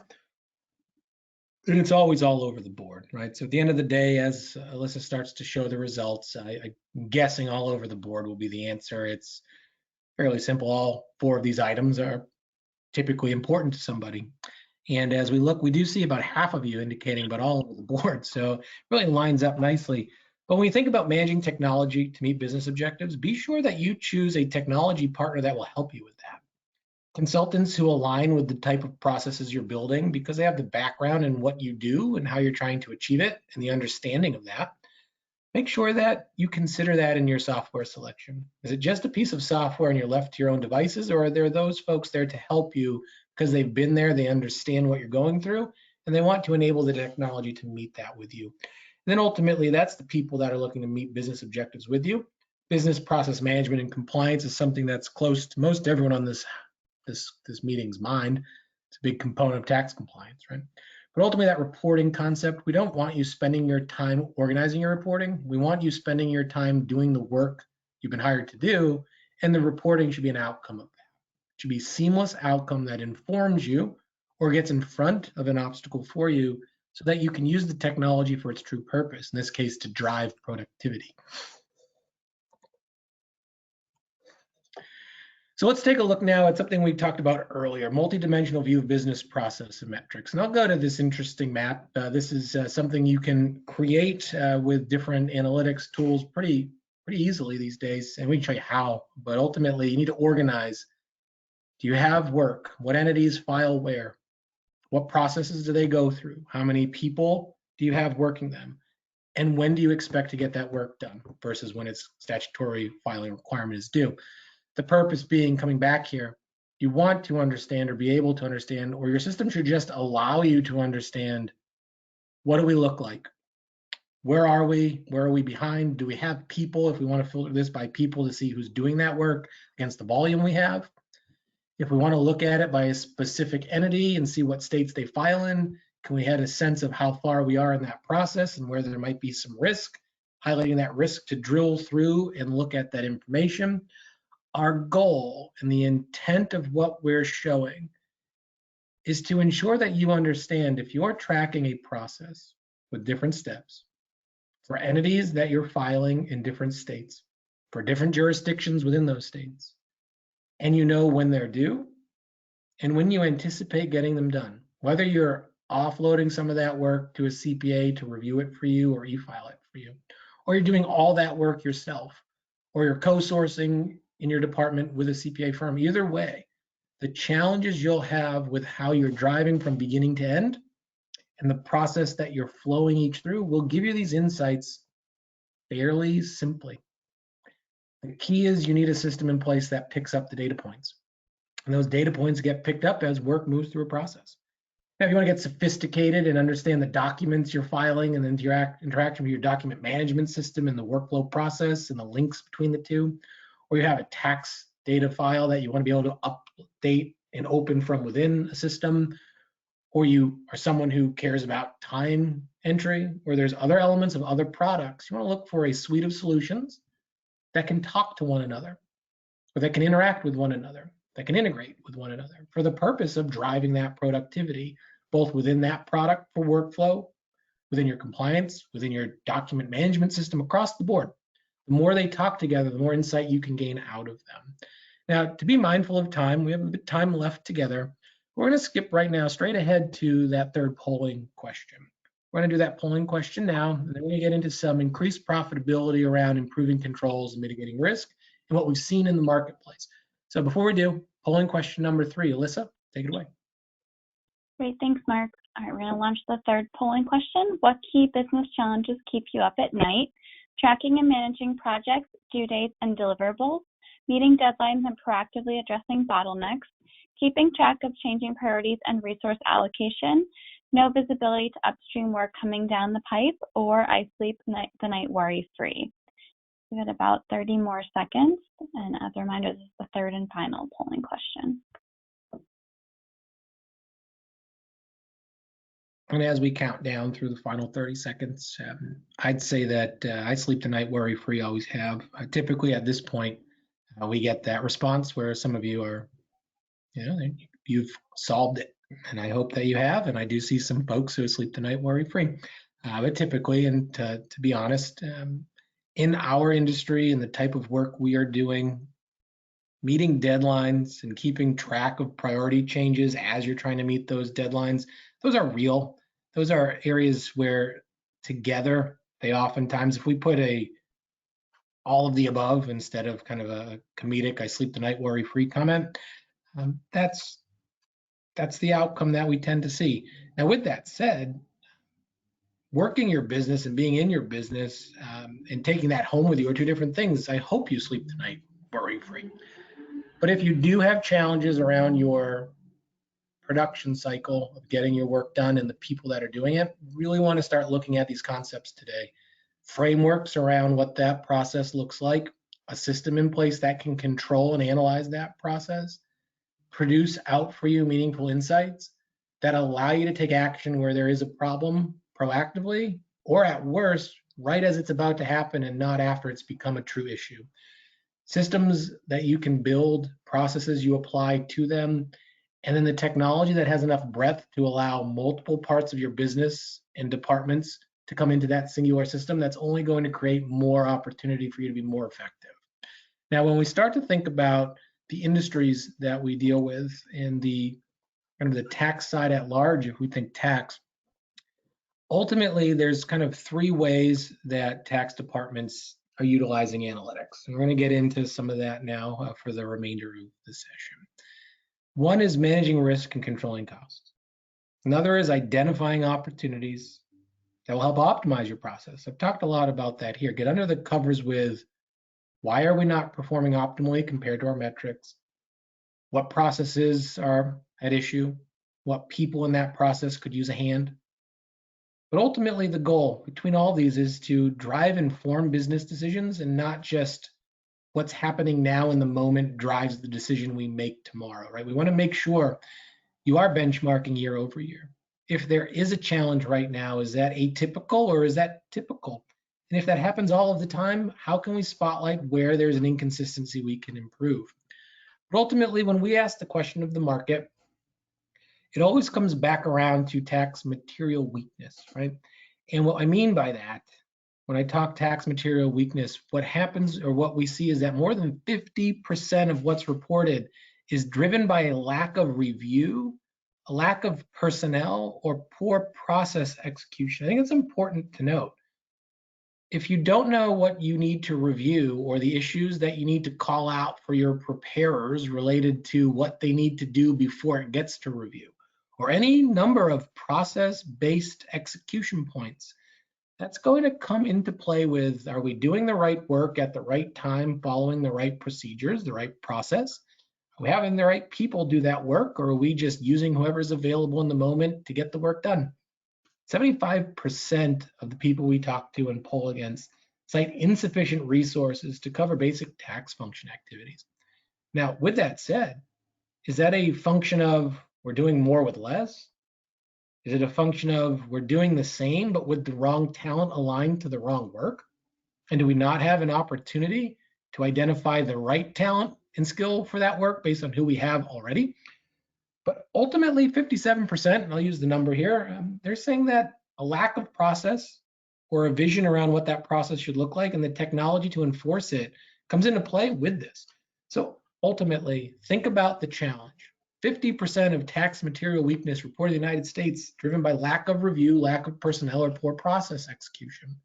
And it's always all over the board, right? So at the end of the day, as Alyssa starts to show the results, I'm guessing all over the board will be the answer. It's fairly simple. All four of these items are typically important to somebody. And as we look, we do see about half of you indicating about all over the board. So it really lines up nicely. But when you think about managing technology to meet business objectives, be sure that you choose a technology partner that will help you with that. Consultants who align with the type of processes you're building because they have the background in what you do and how you're trying to achieve it and the understanding of that. Make sure that you consider that in your software selection. Is it just a piece of software and you're left to your own devices, or are there those folks there to help you because they've been there, they understand what you're going through, and they want to enable the technology to meet that with you? And then ultimately, that's the people that are looking to meet business objectives with you. Business process management and compliance is something that's close to most everyone on this meeting's mind. It's a big component of tax compliance, right? But ultimately, that reporting concept, we don't want you spending your time organizing your reporting. We want you spending your time doing the work you've been hired to do, and the reporting should be an outcome of that. It should be a seamless outcome that informs you or gets in front of an obstacle for you so that you can use the technology for its true purpose, in this case, to drive productivity. So let's take a look now at something we talked about earlier, multidimensional view of business process and metrics. And I'll go to this interesting map. This is something you can create with different analytics tools pretty easily these days. And we can show you how, but ultimately you need to organize. Do you have work? What entities file where? What processes do they go through? How many people do you have working them? And when do you expect to get that work done versus when its statutory filing requirement is due? The purpose being, coming back here, you want to understand or be able to understand, or your system should just allow you to understand, what do we look like? Where are we? Where are we behind? Do we have people, if we want to filter this by people to see who's doing that work against the volume we have? If we want to look at it by a specific entity and see what states they file in, can we have a sense of how far we are in that process and where there might be some risk, highlighting that risk to drill through and look at that information? Our goal and the intent of what we're showing is to ensure that you understand, if you're tracking a process with different steps for entities that you're filing in different states, for different jurisdictions within those states, and you know when they're due and when you anticipate getting them done, whether you're offloading some of that work to a CPA to review it for you or e-file it for you, or you're doing all that work yourself, or you're co-sourcing in your department with a CPA firm. Either way, the challenges you'll have with how you're driving from beginning to end and the process that you're flowing each through will give you these insights fairly simply. The key is you need a system in place that picks up the data points. And those data points get picked up as work moves through a process. Now, if you want to get sophisticated and understand the documents you're filing and then your interaction with your document management system and the workflow process and the links between the two, or you have a tax data file that you want to be able to update and open from within a system, or you are someone who cares about time entry, or there's other elements of other products, you want to look for a suite of solutions that can talk to one another, or that can interact with one another, that can integrate with one another for the purpose of driving that productivity, both within that product for workflow, within your compliance, within your document management system, across the board. The more they talk together, the more insight you can gain out of them. Now, to be mindful of time, we have a bit of time left together. We're going to skip right now straight ahead to that third polling question. We're going to do that polling question now, and then we're going to get into some increased profitability around improving controls and mitigating risk and what we've seen in the marketplace. So before we do, polling question number 3, Alyssa, take it away. Great, thanks, Mark. All right, we're going to launch the third polling question. What key business challenges keep you up at night? Tracking and managing projects, due dates, and deliverables, meeting deadlines and proactively addressing bottlenecks, keeping track of changing priorities and resource allocation, no visibility to upstream work coming down the pipe, or I sleep the night worry-free. We've got about 30 more seconds, and as a reminder, this is the third and final polling question. And as we count down through the final 30 seconds, I'd say that I sleep tonight worry-free, always have. Typically at this point, we get that response where some of you are, you've solved it. And I hope that you have, and I do see some folks who sleep the night worry-free. But typically, and to be honest, in our industry and the type of work we are doing, meeting deadlines and keeping track of priority changes as you're trying to meet those deadlines, those are real. Those are areas where together, they oftentimes, if we put all of the above instead of kind of a comedic, I sleep the night worry-free comment, that's the outcome that we tend to see. Now, with that said, working your business and being in your business and taking that home with you are two different things. I hope you sleep tonight worry-free. But if you do have challenges around your production cycle of getting your work done and the people that are doing it, really want to start looking at these concepts today. Frameworks around what that process looks like, a system in place that can control and analyze that process, produce out for you meaningful insights that allow you to take action where there is a problem proactively, or at worst, right as it's about to happen and not after it's become a true issue. Systems that you can build, processes you apply to them, and then the technology that has enough breadth to allow multiple parts of your business and departments to come into that singular system, that's only going to create more opportunity for you to be more effective. Now, when we start to think about the industries that we deal with and the kind of the tax side at large, if we think tax, ultimately there's kind of three ways that tax departments are utilizing analytics. And we're going to get into some of that now for the remainder of the session. One is managing risk and controlling costs. Another is identifying opportunities that will help optimize your process. I've talked a lot about that here. Get under the covers with why are we not performing optimally compared to our metrics? What processes are at issue? What people in that process could use a hand? But ultimately, the goal between all these is to drive informed business decisions and not just what's happening now in the moment drives the decision we make tomorrow, right? We want to make sure you are benchmarking year over year. If there is a challenge right now, is that atypical or is that typical? And if that happens all of the time, how can we spotlight where there's an inconsistency we can improve? But ultimately, when we ask the question of the market, it always comes back around to tax material weakness, right? And what I mean by that, when I talk tax material weakness, what happens or what we see is that more than 50% of what's reported is driven by a lack of review, a lack of personnel, or poor process execution. I think it's important to note. If you don't know what you need to review or the issues that you need to call out for your preparers related to what they need to do before it gets to review, or any number of process-based execution points, that's going to come into play with, are we doing the right work at the right time, following the right procedures, the right process? Are we having the right people do that work, or are we just using whoever's available in the moment to get the work done? 75% of the people we talk to and poll against cite insufficient resources to cover basic tax function activities. Now, with that said, is that a function of we're doing more with less? Is it a function of we're doing the same but with the wrong talent aligned to the wrong work? And do we not have an opportunity to identify the right talent and skill for that work based on who we have already? But ultimately, 57%, and I'll use the number here, they're saying that a lack of process or a vision around what that process should look like and the technology to enforce it comes into play with this. So ultimately, think about the challenge. 50% of tax material weakness reported in the United States driven by lack of review, lack of personnel, or poor process execution.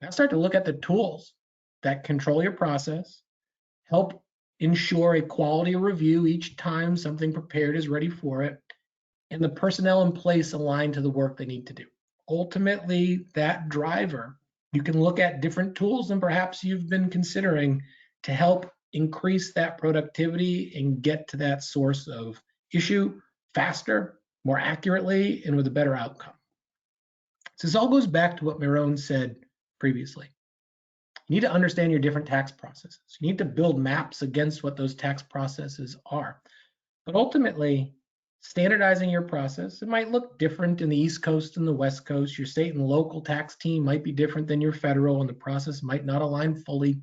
Now start to look at the tools that control your process, help ensure a quality review each time something prepared is ready for it, and the personnel in place aligned to the work they need to do. Ultimately, that driver, you can look at different tools than perhaps you've been considering to help increase that productivity and get to that source of issue faster, more accurately, and with a better outcome. So this all goes back to what Miron said previously. You need to understand your different tax processes. You need to build maps against what those tax processes are. But ultimately, standardizing your process, it might look different in the East Coast and the West Coast. Your state and local tax team might be different than your federal, and the process might not align fully.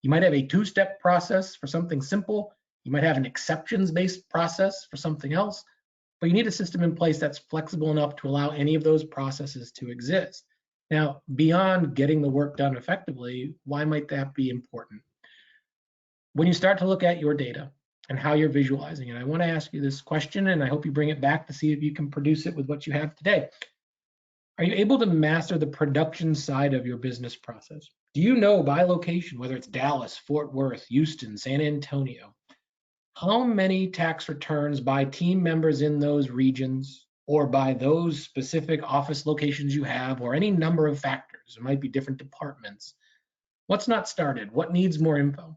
You might have a two-step process for something simple. You might have an exceptions-based process for something else. but you need a system in place that's flexible enough to allow any of those processes to exist. Now, beyond getting the work done effectively, why might that be important? When you start to look at your data and how you're visualizing it, I want to ask you this question, and I hope you bring it back to see if you can produce it with what you have today. Are you able to master the production side of your business process? Do you know by location, whether it's Dallas, Fort Worth, Houston, San Antonio, how many tax returns by team members in those regions or by those specific office locations you have, or any number of factors? It might be different departments. What's not started? What needs more info?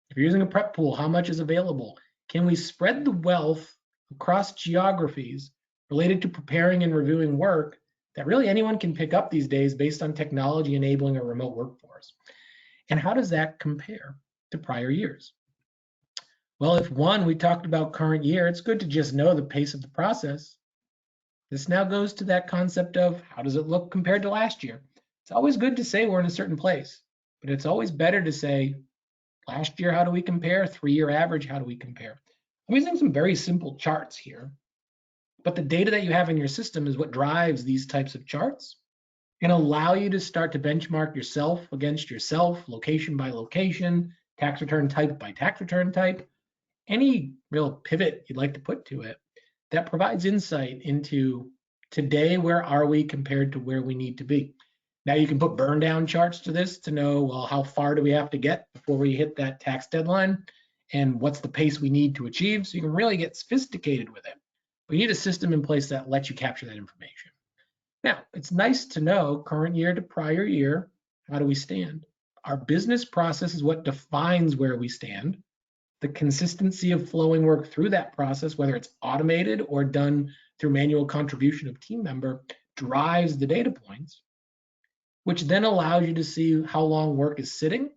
If you're using a prep pool, how much is available? Can we spread the wealth across geographies related to preparing and reviewing work that really anyone can pick up these days based on technology enabling a remote workforce? And how does that compare to prior years? Well, if one, we talked about current year, it's good to just know the pace of the process. This now goes to that concept of how does it look compared to last year? It's always good to say we're in a certain place, but it's always better to say, last year, how do we compare? 3-year average, how do we compare? I'm using some very simple charts here, but the data that you have in your system is what drives these types of charts and allow you to start to benchmark yourself against yourself, location by location, tax return type by tax return type, any real pivot you'd like to put to it that provides insight into today, where are we compared to where we need to be. Now you can put burn down charts to this to know, well, how far do we have to get before we hit that tax deadline and what's the pace we need to achieve, so you can really get sophisticated with it. But you need a system in place that lets you capture that information. Now, it's nice to know current year to prior year, how do we stand? Our business process is what defines where we stand. The consistency of flowing work through that process, whether it's automated or done through manual contribution of team member, drives the data points, which then allows you to see how long work is sitting.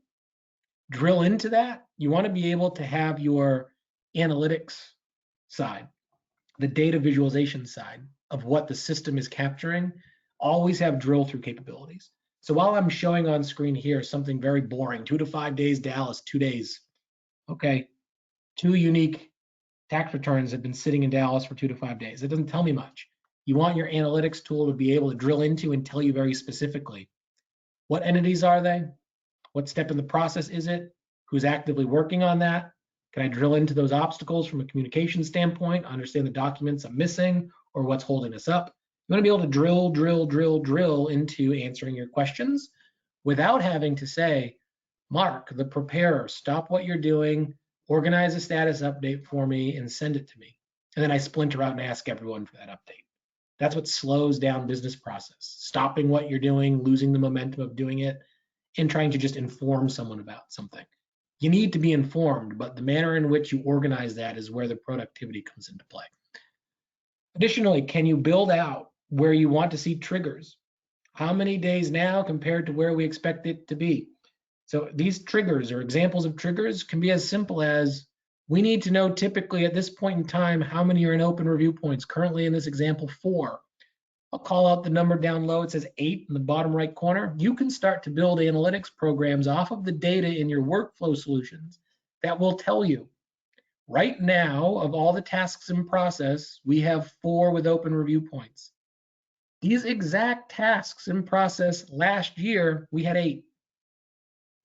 Drill into that. You want to be able to have your analytics side, the data visualization side of what the system is capturing, always have drill through capabilities. So while I'm showing on screen here something very boring, 2 to 5 days Dallas, 2 days. Okay, 2 unique tax returns have been sitting in Dallas for 2 to 5 days. It doesn't tell me much. You want your analytics tool to be able to drill into and tell you very specifically, what entities are they? What step in the process is it? Who's actively working on that? Can I drill into those obstacles from a communication standpoint, understand the documents I'm missing or what's holding us up? You want to be able to drill into answering your questions without having to say, Mark, the preparer, stop what you're doing, organize a status update for me and send it to me. And then I splinter out and ask everyone for that update. That's what slows down business process, stopping what you're doing, losing the momentum of doing it, and trying to just inform someone about something. You need to be informed, but the manner in which you organize that is where the productivity comes into play. Additionally, can you build out where you want to see triggers? How many days now compared to where we expect it to be? So these triggers or examples of triggers can be as simple as, we need to know typically at this point in time how many are in open review points. Currently in this example, 4. I'll call out the number down low. It says 8 in the bottom right corner. You can start to build analytics programs off of the data in your workflow solutions that will tell you, right now, of all the tasks in process, we have 4 with open review points. These exact tasks in process last year, we had 8.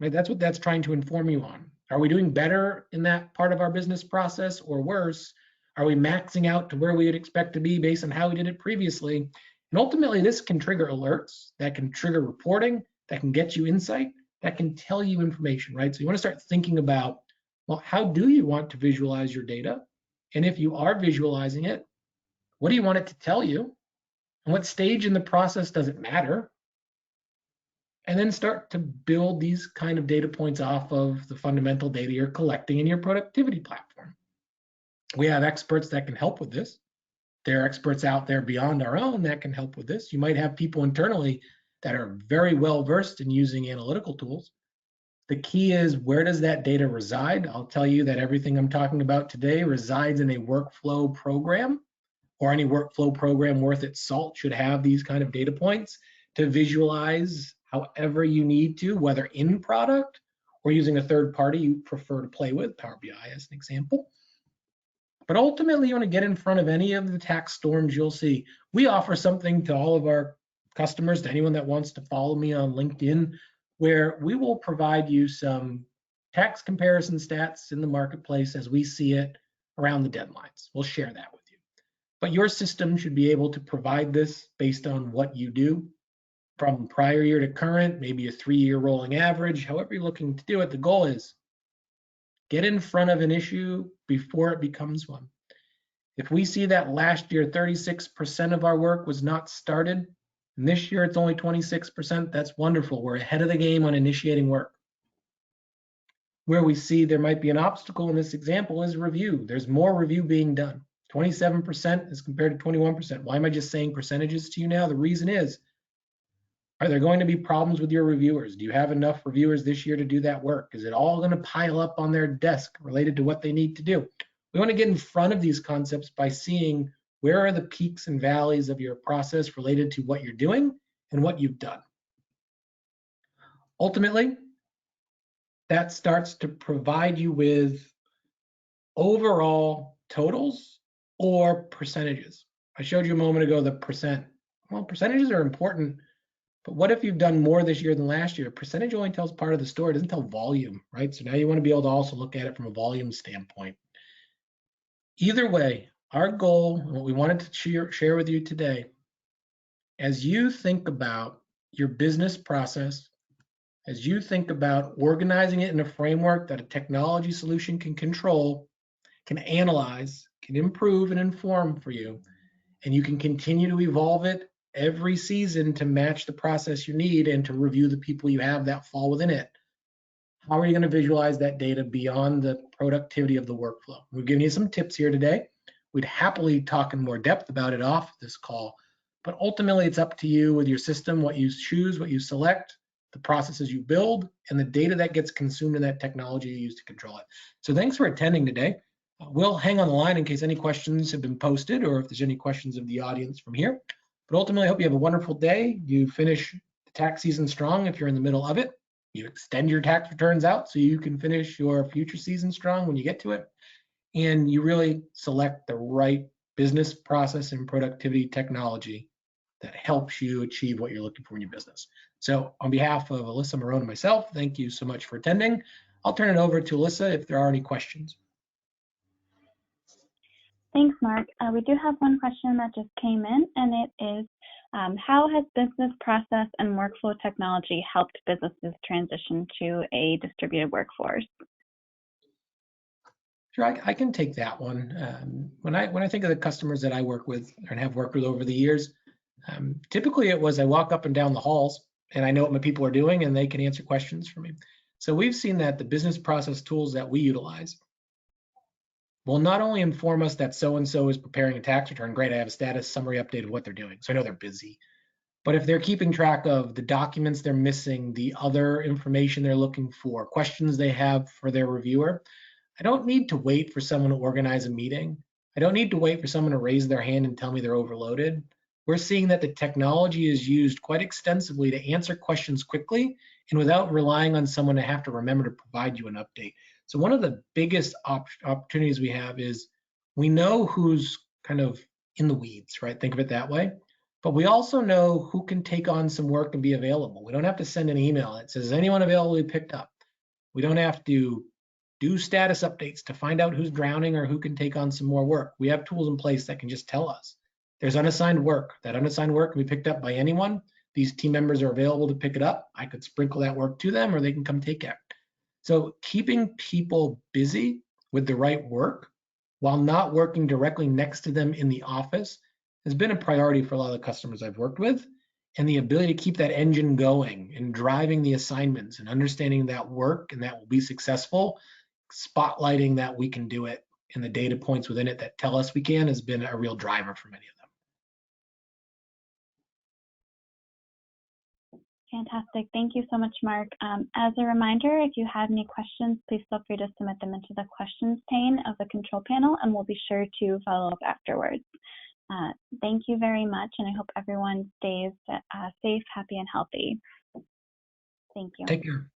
Right? That's what that's trying to inform you on. Are we doing better in that part of our business process or worse? Are we maxing out to where we would expect to be based on how we did it previously? And ultimately, this can trigger alerts, that can trigger reporting, that can get you insight, that can tell you information, right? So you want to start thinking about, well, how do you want to visualize your data? And if you are visualizing it, what do you want it to tell you? And what stage in the process does it matter? And then start to build these kind of data points off of the fundamental data you're collecting in your productivity platform. We have experts that can help with this. There are experts out there beyond our own that can help with this. You might have people internally that are very well versed in using analytical tools. The key is, where does that data reside? I'll tell you that everything I'm talking about today resides in a workflow program, or any workflow program worth its salt should have these kind of data points to visualize however you need to, whether in product or using a third party you prefer to play with, Power BI as an example. But ultimately, you want to get in front of any of the tax storms you'll see. We offer something to all of our customers, to anyone that wants to follow me on LinkedIn, where we will provide you some tax comparison stats in the marketplace as we see it around the deadlines. We'll share that with you. But your system should be able to provide this based on what you do from prior year to current, maybe a 3-year rolling average, however you're looking to do it. The goal is get in front of an issue before it becomes one. If we see that last year 36% of our work was not started, and this year it's only 26%, that's wonderful. We're ahead of the game on initiating work. Where we see there might be an obstacle in this example is review. There's more review being done. 27% as compared to 21%. Why am I just saying percentages to you now? The reason is, are there going to be problems with your reviewers? Do you have enough reviewers this year to do that work? Is it all going to pile up on their desk related to what they need to do? We want to get in front of these concepts by seeing where are the peaks and valleys of your process related to what you're doing and what you've done. Ultimately, that starts to provide you with overall totals or percentages. I showed you a moment ago the percent. Well, percentages are important, but what if you've done more this year than last year? Percentage only tells part of the story, it doesn't tell volume, right? So now you want to be able to also look at it from a volume standpoint. Either way, our goal, and what we wanted to share with you today, as you think about your business process, as you think about organizing it in a framework that a technology solution can control, can analyze, can improve and inform for you, and you can continue to evolve it every season to match the process you need and to review the people you have that fall within it. How are you going to visualize that data beyond the productivity of the workflow? We've given you some tips here today. We'd happily talk in more depth about it off this call, but ultimately it's up to you with your system, what you choose, what you select, the processes you build, and the data that gets consumed in that technology you use to control it. So thanks for attending today. We'll hang on the line in case any questions have been posted or if there's any questions of the audience from here. But ultimately, I hope you have a wonderful day. You finish the tax season strong if you're in the middle of it. You extend your tax returns out so you can finish your future season strong when you get to it. And you really select the right business process and productivity technology that helps you achieve what you're looking for in your business. So on behalf of Alyssa, Marone, and myself, thank you so much for attending. I'll turn it over to Alyssa if there are any questions. Thanks, Mark. We do have one question that just came in, and it is, how has business process and workflow technology helped businesses transition to a distributed workforce? Sure, I can take that one. When I think of the customers that I work with and have worked with over the years, typically it was I walk up and down the halls and I know what my people are doing and they can answer questions for me. So we've seen that the business process tools that we utilize will not only inform us that so-and-so is preparing a tax return, great, I have a status summary update of what they're doing, so I know they're busy. But if they're keeping track of the documents they're missing, the other information they're looking for, questions they have for their reviewer, I don't need to wait for someone to organize a meeting. I don't need to wait for someone to raise their hand and tell me they're overloaded. We're seeing that the technology is used quite extensively to answer questions quickly and without relying on someone to have to remember to provide you an update. So one of the biggest opportunities we have is we know who's kind of in the weeds, right? Think of it that way. But we also know who can take on some work and be available. We don't have to send an email that says, is anyone available to be picked up? We don't have to do status updates to find out who's drowning or who can take on some more work. We have tools in place that can just tell us. There's unassigned work. That unassigned work can be picked up by anyone. These team members are available to pick it up. I could sprinkle that work to them or they can come take it. So keeping people busy with the right work while not working directly next to them in the office has been a priority for a lot of the customers I've worked with. And the ability to keep that engine going and driving the assignments and understanding that work and that will be successful, spotlighting that we can do it and the data points within it that tell us we can has been a real driver for many of them. Fantastic. Thank you so much, Mark. As a reminder, if you have any questions, please feel free to submit them into the questions pane of the control panel, and we'll be sure to follow up afterwards. Thank you very much, and I hope everyone stays safe, happy, and healthy. Thank you. Take care.